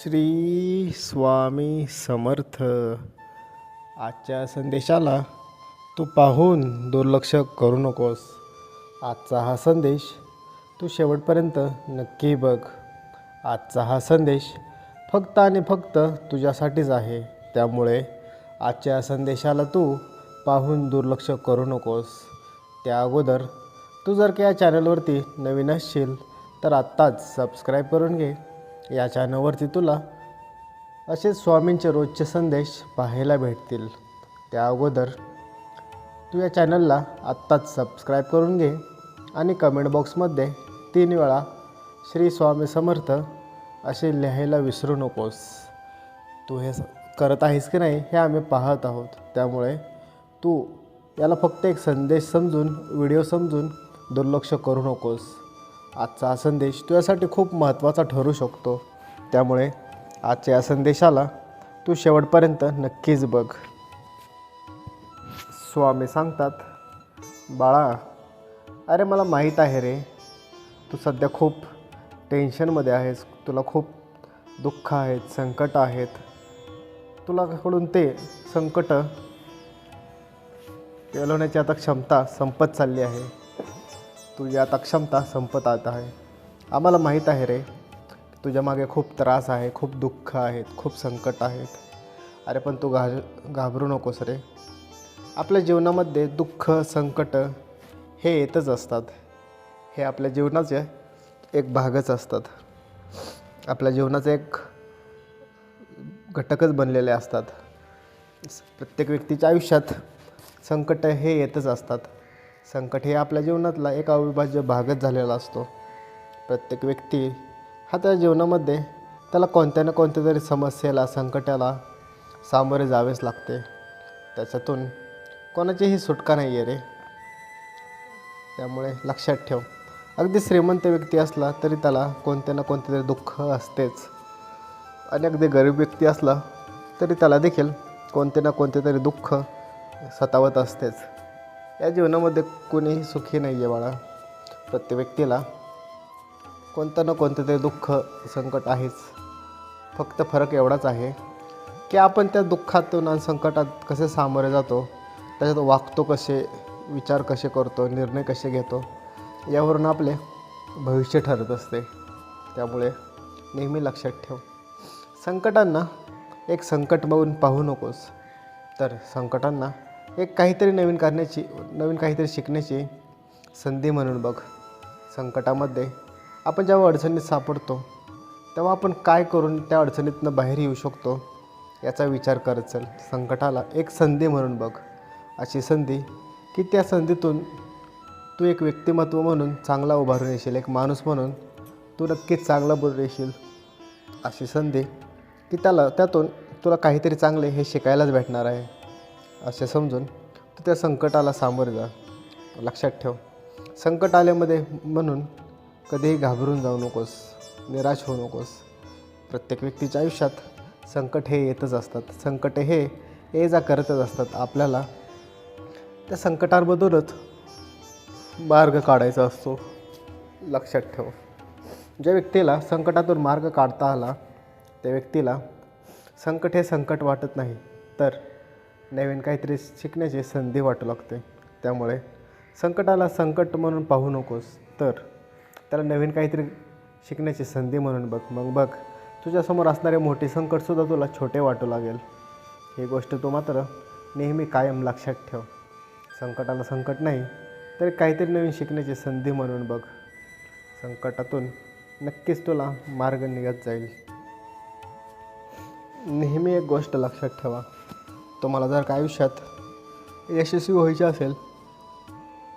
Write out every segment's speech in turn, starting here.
श्री स्वामी समर्थ. आजच्या संदेशाला तू पाहून दुर्लक्ष करू नकोस. आजचा हा संदेश तू शेवटपर्यंत नक्की बघ. आजचा हा संदेश फक्त आणि फक्त तुझ्यासाठीच आहे. त्यामुळे आजच्या संदेशाला तू पाहून दुर्लक्ष करू नकोस. त्या अगोदर तू जर का या चॅनलवरती नवीन असशील तर आत्ताच सबस्क्राईब करून घे. या चॅनलवरती तुला असेच स्वामींचे रोजचे संदेश पाहायला भेटतील. त्या अगोदर तू या चॅनलला आत्ताच सबस्क्राईब करून घे आणि कमेंट बॉक्समध्ये 3 वेळा श्री स्वामी समर्थ असे लिहायला विसरू नकोस. तू हे करत आहेस की नाही हे आम्ही पाहत आहोत. त्यामुळे तू याला फक्त एक संदेश समजून, व्हिडिओ समजून दुर्लक्ष करू नकोस. आजचा हा संदेश तुझ्यासाठी खूप महत्त्वाचा ठरू शकतो. त्यामुळे आजच्या या संदेशाला तू शेवटपर्यंत नक्कीच बघ. स्वामी सांगतात, बाळा, अरे मला माहीत आहे रे, तू सध्या खूप टेन्शनमध्ये आहेस. तुला खूप दुःख आहेत, संकट आहेत. तुलाकडून ते संकट पेलवण्याची आता क्षमता संपत चालली आहे. तुझी आता क्षमता संपत आता आहे. आम्हाला माहीत आहे रे, तुझ्या मागे खूप त्रास आहे, खूप दुःख आहेत, खूप संकट आहेत. अरे पण तू घाबरू नकोस रे. आपल्या जीवनामध्ये दुःख, संकट हे येतच असतात. हे आपल्या जीवनाचे एक भागच असतात. आपल्या जीवनाचे एक घटकच बनलेले असतात. प्रत्येक व्यक्तीच्या आयुष्यात संकट हे येतच असतात. संकट हे आपल्या जीवनातला एक अविभाज्य भागच झालेला असतो. प्रत्येक व्यक्ती हा त्या जीवनामध्ये त्याला कोणत्या ना कोणत्या तरी समस्येला, संकटाला सामोरे जावेच लागते. त्याच्यातून कोणाचीही सुटका नाही आहे रे. त्यामुळे लक्षात ठेव, अगदी श्रीमंत व्यक्ती असला तरी त्याला कोणत्या ना कोणते तरी दुःख असतेच. आणि अगदी गरीब व्यक्ती असला तरी त्याला देखील कोणते ना कोणते तरी दुःख सतावत असतेच. या जीवनामध्ये कोणीही सुखी नाही आहे बाळा. प्रत्येक व्यक्तीला कोणतं ना कोणतं तरी दुःख, संकट आहेच. फक्त फरक एवढाच आहे की आपण त्या दुःखातून आणि संकटात कसे सामोरे जातो, त्याच्यात वागतो कसे, विचार कसे करतो, निर्णय कसे घेतो, यावरून आपले भविष्य ठरत असते. त्यामुळे नेहमी लक्षात ठेव, संकटांना एक संकट बघून पाहू नकोस, तर संकटांना एक काहीतरी नवीन करण्याची, नवीन काहीतरी शिकण्याची संधी म्हणून बघ. संकटामध्ये आपण जेव्हा अडचणीत सापडतो तेव्हा आपण काय करून त्या अडचणीतनं बाहेर येऊ शकतो याचा विचार करत चल. संकटाला एक संधी म्हणून बघ. अशी संधी की त्या संधीतून तू एक व्यक्तिमत्व म्हणून चांगला उभारून येशील, एक माणूस म्हणून तू नक्कीच चांगला बोलून येशील. अशी संधी की त्यातून तुला काहीतरी चांगले हे शिकायलाच भेटणार आहे. असे समजून तू त्या संकटाला सामोरे जा. लक्षात ठेव, संकट आल्यामध्ये म्हणून कधीही घाबरून जाऊ नकोस, निराश होऊ नकोस. प्रत्येक व्यक्तीच्या आयुष्यात संकट हे येतच असतात. संकट हे ये जा करतच असतात. आपल्याला त्या संकटांमधूनच मार्ग काढायचा असतो. लक्षात ठेव, ज्या व्यक्तीला संकटातून मार्ग काढता आला त्या व्यक्तीला संकट हे संकट वाटत नाही, तर नवीन काहीतरी शिकण्याची संधी वाटू लागते. त्यामुळे संकटाला संकट म्हणून पाहू नकोस, तर त्याला नवीन काहीतरी शिकण्याची संधी म्हणून बघ. मग बघ, तुझ्यासमोर असणारे मोठे संकटसुद्धा तुला छोटे वाटू लागेल. ही गोष्ट तू मात्र नेहमी कायम लक्षात ठेव. संकटाला संकट नाही, तर काहीतरी नवीन शिकण्याची संधी म्हणून बघ. संकटातून नक्कीच तुला मार्ग निघत जाईल. नेहमी एक गोष्ट लक्षात ठेवा, तुम्हाला जर का आयुष्यात यशस्वी व्हायचे असेल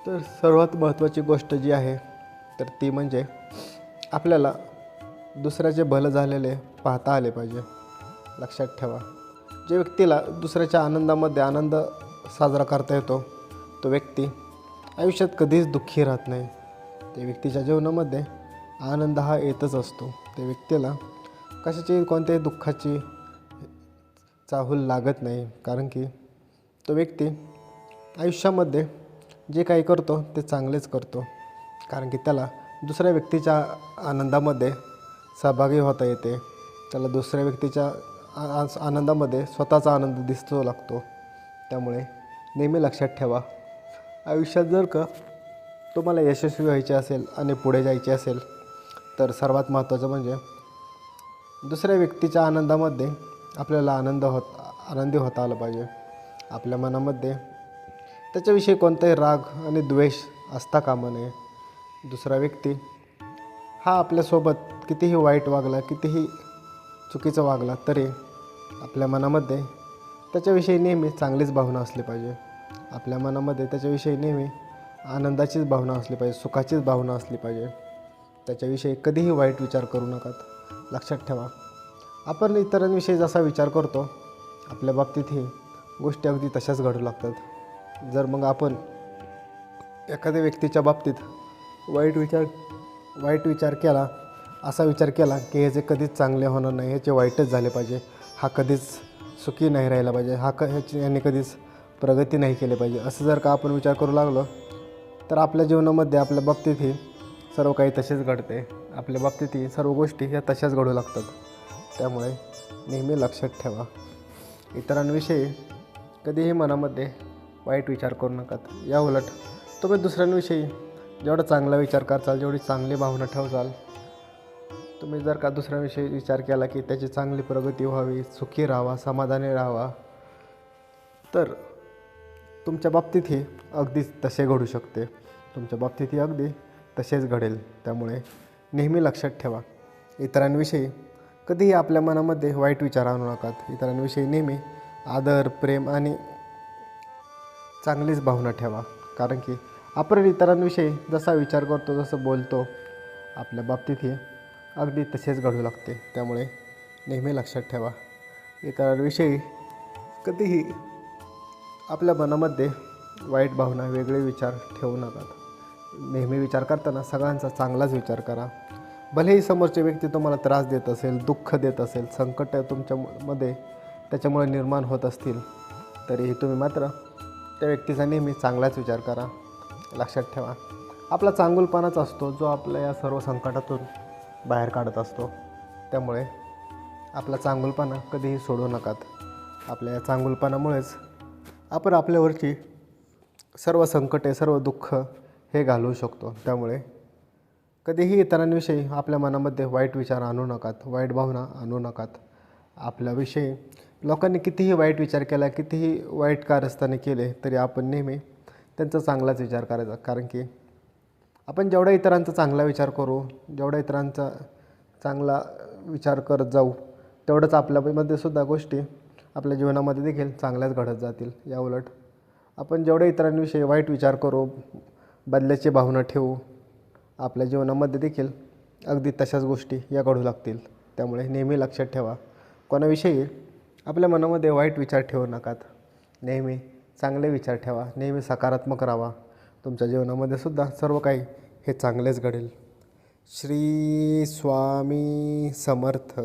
तर सर्वात महत्त्वाची गोष्ट जी आहे तर ती म्हणजे आपल्याला दुसऱ्याचे भलं झालेले पाहता आले पाहिजे. लक्षात ठेवा, ज्या व्यक्तीला दुसऱ्याच्या आनंदामध्ये आनंद साजरा करता येतो तो व्यक्ती आयुष्यात कधीच दुःखी राहत नाही. त्या व्यक्तीच्या जीवनामध्ये आनंद हा येतच असतो. त्या व्यक्तीला कशाची, कोणत्याही दुःखाची चाहूल लागत नाही. कारण की तो व्यक्ती आयुष्यामध्ये जे काही करतो ते चांगलेच करतो. कारण की त्याला दुसऱ्या व्यक्तीच्या आनंदामध्ये सहभागी होता येते. त्याला दुसऱ्या व्यक्तीच्या आनंदामध्ये स्वतःचा आनंद दिसतो लागतो. त्यामुळे नेहमी लक्षात ठेवा, आयुष्यात जर का तुम्हाला यशस्वी व्हायचे असेल आणि पुढे जायचे असेल तर सर्वात महत्त्वाचं म्हणजे दुसऱ्या व्यक्तीच्या आनंदामध्ये आपल्याला आनंदी होता आलं पाहिजे. आपल्या मनामध्ये त्याच्याविषयी कोणताही राग आणि द्वेष असता कामा नये. दुसरा व्यक्ती हा आपल्यासोबत कितीही वाईट वागला, कितीही चुकीचं वागला तरी आपल्या मनामध्ये त्याच्याविषयी नेहमी चांगलीच भावना असली पाहिजे. आपल्या मनामध्ये त्याच्याविषयी नेहमी आनंदाचीच भावना असली पाहिजे, सुखाचीच भावना असली पाहिजे. त्याच्याविषयी कधीही वाईट विचार करू नका. लक्षात ठेवा, आपण इतरांविषयी जसा विचार करतो आपल्या बाबतीतही गोष्टी अगदी तशाच घडू लागतात. जर मग आपण एखाद्या व्यक्तीच्या बाबतीत वाईट विचार केला, असा विचार केला की ह्याचे कधीच चांगले होणार नाही, ह्याचे वाईटच झाले पाहिजे, हा कधीच सुखी नाही राहिला पाहिजे, ह्याने कधीच प्रगती नाही केली पाहिजे, असं जर का आपण विचार करू लागलो तर आपल्या जीवनामध्ये आपल्या बाबतीतही सर्व काही तसेच घडते. आपल्या बाबतीतही सर्व गोष्टी ह्या तशाच घडू लागतात. त्यामुळे नेहमी लक्षात ठेवा, इतरांविषयी कधीही मनामध्ये वाईट विचार करू नका. या उलट तुम्ही दुसऱ्यांविषयी जेवढा चांगला विचार करचाल, जेवढी चांगली भावना ठेवचाल, तुम्ही जर का दुसऱ्याविषयी विचार केला की त्याची चांगली प्रगती व्हावी, सुखी राहावा, समाधानी राहावा, तर तुमच्या बाबतीतही अगदी तसे घडू शकते. तुमच्या बाबतीतही अगदी तसेच घडेल. त्यामुळे नेहमी लक्षात ठेवा, इतरांविषयी कधीही आपल्या मनामध्ये वाईट विचार आणू नका. इतरांविषयी नेहमी आदर, प्रेम आणि चांगलीच भावना ठेवा. कारण की आपण इतरांविषयी जसा विचार करतो, जसं बोलतो, आपल्या बाबतीतही अगदी तसेच घडू लागते. त्यामुळे नेहमी लक्षात ठेवा, इतरांविषयी कधीही आपल्या मनामध्ये वाईट भावना, वेगळे विचार ठेवू नका. नेहमी विचार करताना सगळ्यांचा चांगलाच विचार करा. भलेही समोरची व्यक्ती तुम्हाला त्रास देत असेल, दुःख देत असेल, संकट तुमच्यामध्ये त्याच्यामुळे निर्माण होत असतील, तरीही तुम्ही मात्र त्या व्यक्तीचा नेहमी चांगलाच विचार करा. लक्षात ठेवा, आपला चांगुलपणाच असतो जो आपल्या या सर्व संकटातून बाहेर काढत असतो. त्यामुळे आपला चांगुलपणा कधीही सोडू नकात. आपल्या या चांगुलपणामुळेच आपण आपल्यावरची सर्व संकटे, सर्व दुःख हे घालवू शकतो. त्यामुळे कधीही इतरांविषयी आपल्या मनामध्ये वाईट विचार आणू नकात, वाईट भावना आणू नकात. आपल्याविषयी लोकांनी कितीही वाईट विचार केला, कितीही वाईट कारस्थाने केले, तरी आपण नेहमी त्यांचा चांगलाच विचार करायचा. कारण की आपण जेवढा इतरांचा चांगला विचार करू, जेवढा इतरांचा चांगला विचार करत जाऊ, तेवढंच आपल्यामध्ये सुद्धा गोष्टी आपल्या जीवनामध्ये देखील चांगल्याच घडत जातील. या उलट आपण जेवढ्या इतरांविषयी वाईट विचार करू, बदल्याची भावना ठेवू, आपल्या जीवनामध्ये देखील अगदी तशाच गोष्टी या घडू लागतील. त्यामुळे नेहमी लक्षात ठेवा, कोणाविषयी आपल्या मनामध्ये वाईट विचार ठेवू नकात. नेहमी चांगले विचार ठेवा, नेहमी सकारात्मक राहा. तुमच्या जीवनामध्ये सुद्धा सर्व काही हे चांगलेच घडेल. श्री स्वामी समर्थ.